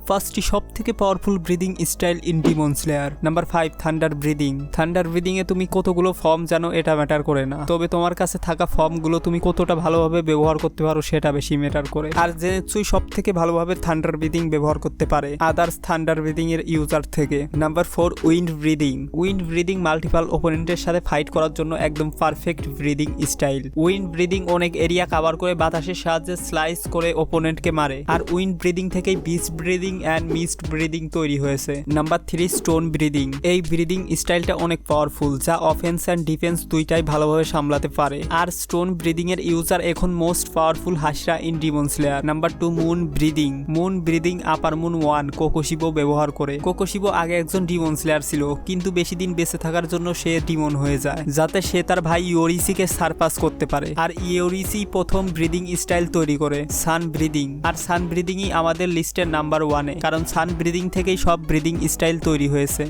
ফার্স্টটি সব থেকে powerful breathing style in Demon Slayer. Number 5 thunder breathing. Thunder breathing এ তুমি কতগুলো ফর্ম জানো এটা ম্যাটার করে না, তবে তোমার কাছে থাকা ফর্মগুলো তুমি কতটা ভালোভাবে ব্যবহার করতে পারো সেটা বেশি ম্যাটার করে। আর জেনেৎসুই সব থেকে ভালোভাবে থান্ডার ব্রিদিং ব্যবহার করতে পারে আদার্স থান্ডার ব্রিদিং এর ইউজার থেকে। Number 4 wind breathing. Wind breathing multiple ওপোনেন্টের সাথে ফাইট করার জন্য একদম perfect breathing style. Wind breathing অনেক এরিয়া কভার করে বাতাসের সাহায্যে স্লাইস করে ওপোনেন্টকে মারে, আর উইন্ড ব্রিদিং থেকেই beast breathing and mist breathing তৈরি হয়েছে। Number 3 stone breathing. এই ব্রিদিং স্টাইলটা অনেক পাওয়ারফুল, যা অফেন্স অ্যান্ড ডিফেন্স দুইটাই ভালোভাবে সামলাতে পারে। আর স্টোন ব্রিদিং এর ইউজার এখন মোস্ট পাওয়ারফুল হাসরা in Demon Slayer. Number 2 moon breathing. Moon breathing upper moon 1 Kokushibo ব্যবহার করে। কোকোশিবো আগে একজন ডিমন স্লেয়ার ছিল, কিন্তু বেশি দিন বেঁচে থাকার জন্য সে ডিমন হয়ে যায়, যাতে সে তার ভাই ইওরিসিকে সারপাস করতে পারে। আর ইওরিসি প্রথম ব্রিদিং স্টাইল তৈরি করে সান ব্রিদিং। আর সান ব্রিদিংই আমাদের লিস্টের নাম্বার 1-এ, কারণ সান ব্রিদিং থেকেই সব ব্রিদিং স্টাইল তৈরি হয়েছে।